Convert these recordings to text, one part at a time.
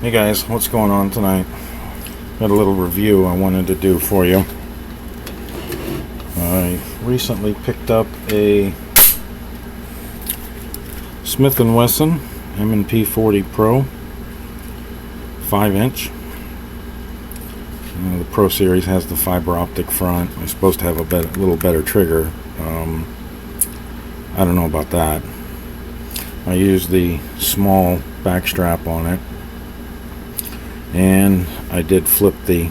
Hey guys, what's going on tonight? Got a little review I wanted to do for you. I recently picked up a Smith & Wesson M&P 40 Pro 5-inch. The Pro Series has the fiber optic front. It's supposed to have a little better trigger. I don't know about that. I used the small back strap on it, and I did flip the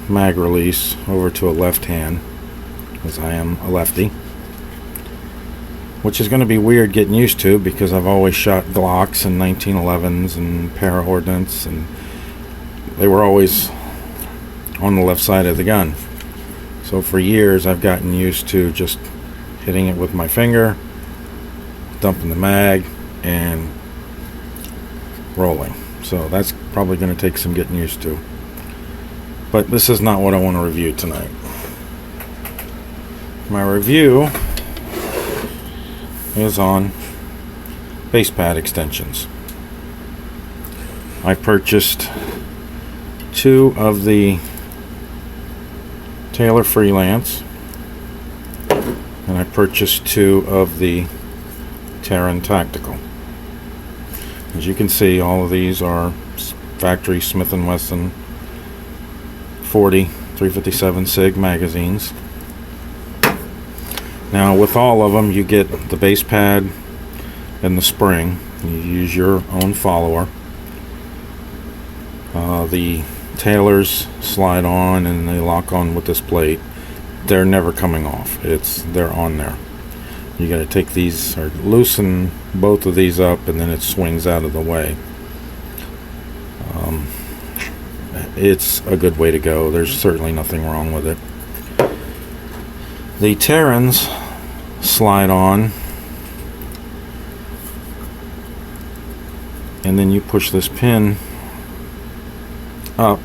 mag release over to a left hand, as I am a lefty, which is going to be weird getting used to because I've always shot Glocks and 1911s and para-ordnance, and they were always on the left side of the gun. So for years I've gotten used to just hitting it with my finger, dumping the mag, and rolling. So that's probably going to take some getting used to. But this is not what I want to review tonight. My review is on base pad extensions. I purchased 2 of the Taylor Freelance, and I purchased 2 of the Taran Tactical. As you can see, all of these are factory Smith & Wesson 40 357 SIG magazines. Now with all of them you get the base pad and the spring. You use your own follower. The Taylors slide on and they lock on with this plate. They're never coming off. They're on there. You got to take these, or loosen both of these up, and then it swings out of the way. It's a good way to go. There's certainly nothing wrong with it. The Tarans slide on, and then you push this pin up,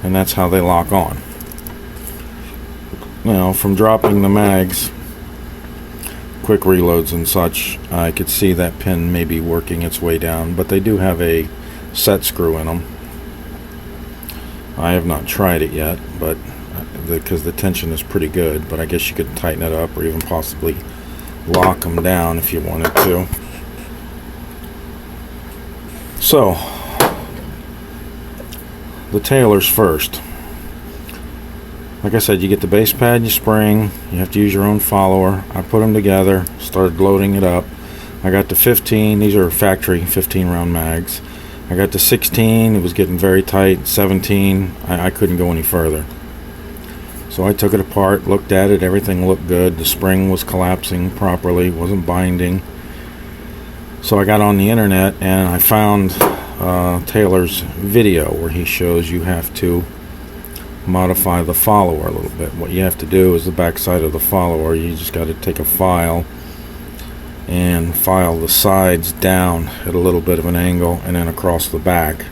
and that's how they lock on. Now, from dropping the mags, quick reloads and such, I could see that pin maybe working its way down, but they do have a set screw in them. I have not tried it yet, but because the tension is pretty good, but I guess you could tighten it up or even possibly lock them down if you wanted to. So, the Taylors first. Like I said, you get the base pad, you spring, you have to use your own follower. I put them together, started loading it up. I got to 15, these are factory 15 round mags. I got to 16, it was getting very tight. 17, I couldn't go any further. So I took it apart, looked at it, everything looked good. The spring was collapsing properly, wasn't binding. So I got on the internet and I found Taylor's video where he shows you have to modify the follower a little bit. What you have to do is the back side of the follower, you just got to take a file and file the sides down at a little bit of an angle and then across the back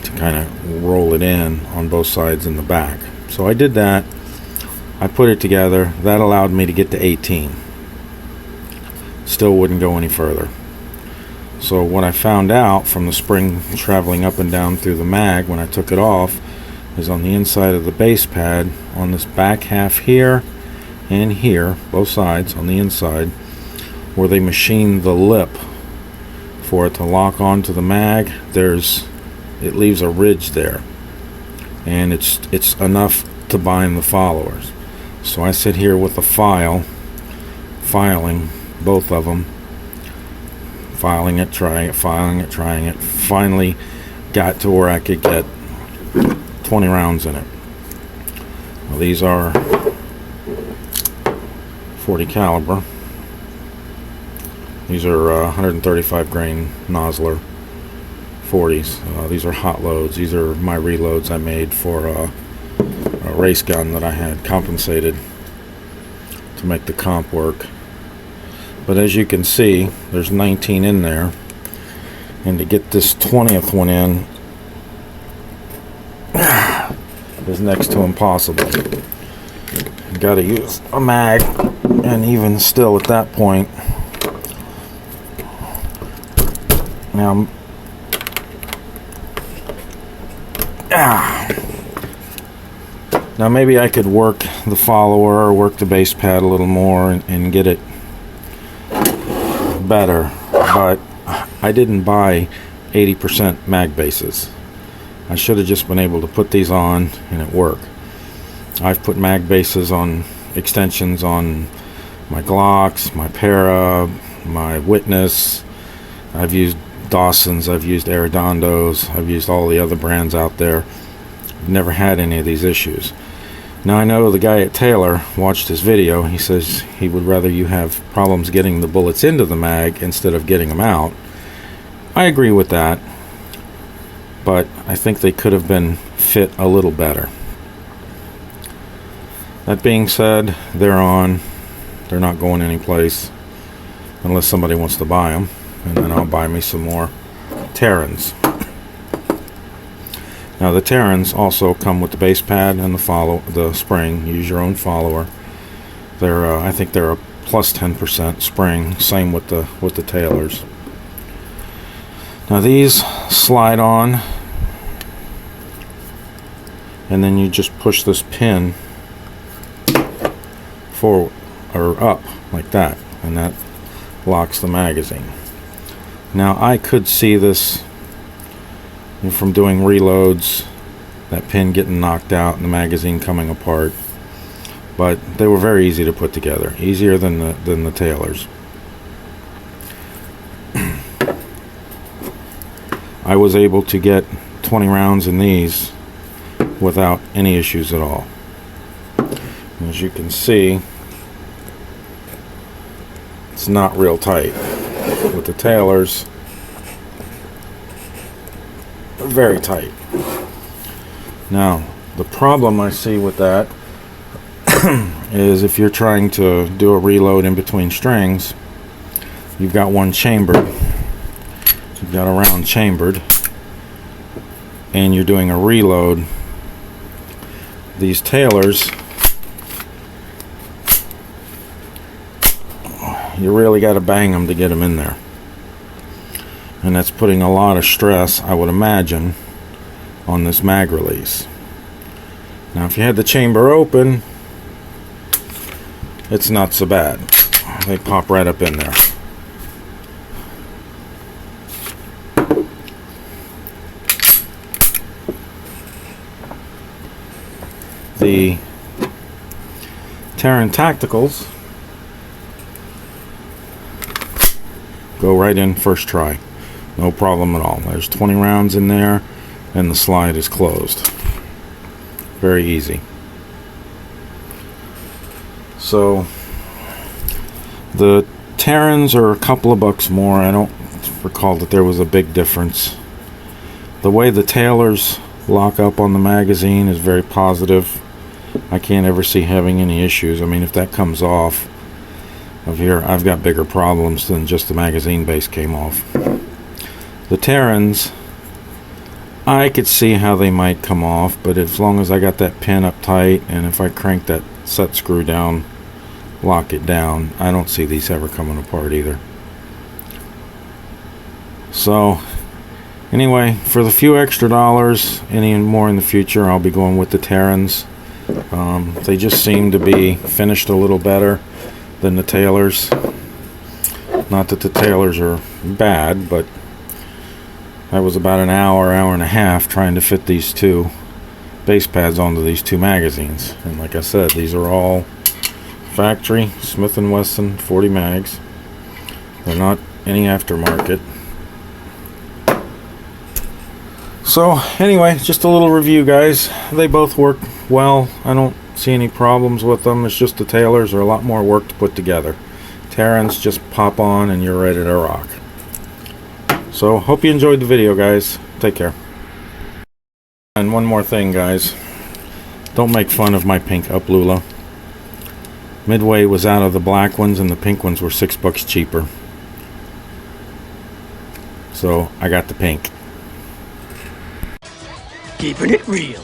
to kind of roll it in on both sides in the back. So I did that. I put it together. That allowed me to get to 18. Still wouldn't go any further. So what I found out from the spring traveling up and down through the mag when I took it off is on the inside of the base pad, on this back half here and here, both sides on the inside, where they machined the lip for it to lock onto the mag, it leaves a ridge there, and it's enough to bind the followers. So I sit here with a file, filing both of them, filing it, trying it, filing it, trying it. Finally got to where I could get 20 rounds in it. Well, these are 40 caliber. These are 135 grain Nosler 40s. These are hot loads. These are my reloads I made for a race gun that I had compensated to make the comp work. But as you can see, there's 19 in there, and to get this 20th one in is next to impossible. You gotta use a mag, and even still at that point Now, now maybe I could work the follower or work the base pad a little more and get it better, but I didn't buy 80% mag bases. I should have just been able to put these on and it work. I've put mag bases on extensions on my Glocks, my Para, my Witness. I've used Dawson's, I've used Arredondos, I've used all the other brands out there. I've never had any of these issues. Now I know the guy at Taylor watched his video. He says he would rather you have problems getting the bullets into the mag instead of getting them out. I agree with that, but I think they could have been fit a little better. That being said, they're on. They're not going anyplace unless somebody wants to buy them, and then I'll buy me some more Tarans. Now the Tarans also come with the base pad and the spring. Use your own follower. They're I think they're a plus 10% spring. Same with the Taylors. Now these slide on, and then you just push this pin forward or up like that, and that locks the magazine. Now I could see this from doing reloads, that pin getting knocked out and the magazine coming apart, but they were very easy to put together, easier than the Taylors. I was able to get 20 rounds in these without any issues at all. As you can see, it's not real tight. With the Taylors, very tight. Now, the problem I see with that is if you're trying to do a reload in between strings, you've got one chambered, you've got a round chambered, and you're doing a reload. These Taylors, you really got to bang them to get them in there, and that's putting a lot of stress, I would imagine, on this mag release. Now if you had the chamber open, it's not so bad. They pop right up in there. The Taran Tacticals go right in first try. No problem at all. There's 20 rounds in there and the slide is closed. Very easy. So the Tarans are a couple of bucks more. I don't recall that there was a big difference. The way the Taylors lock up on the magazine is very positive. I can't ever see having any issues. I mean, if that comes off of here, I've got bigger problems than just the magazine base came off. The Tarans, I could see how they might come off, but as long as I got that pin up tight, and if I crank that set screw down, lock it down, I don't see these ever coming apart either. So anyway, for the few extra dollars, any more in the future, I'll be going with the Tarans. They just seem to be finished a little better than the Taylors. Not that the Taylors are bad, but I was about an hour and a half trying to fit these two base pads onto these two magazines. And like I said, these are all factory Smith & Wesson 40 mags. They're not any aftermarket. So anyway, just a little review, guys. They both work well. I don't see any problems with them. It's just the Taylors are a lot more work to put together. Tarans just pop on and you're ready to rock. So hope you enjoyed the video, guys. Take care. And one more thing, guys. Don't make fun of my pink Uplula. Midway was out of the black ones and the pink ones were $6 cheaper. So I got the pink. Keeping it real.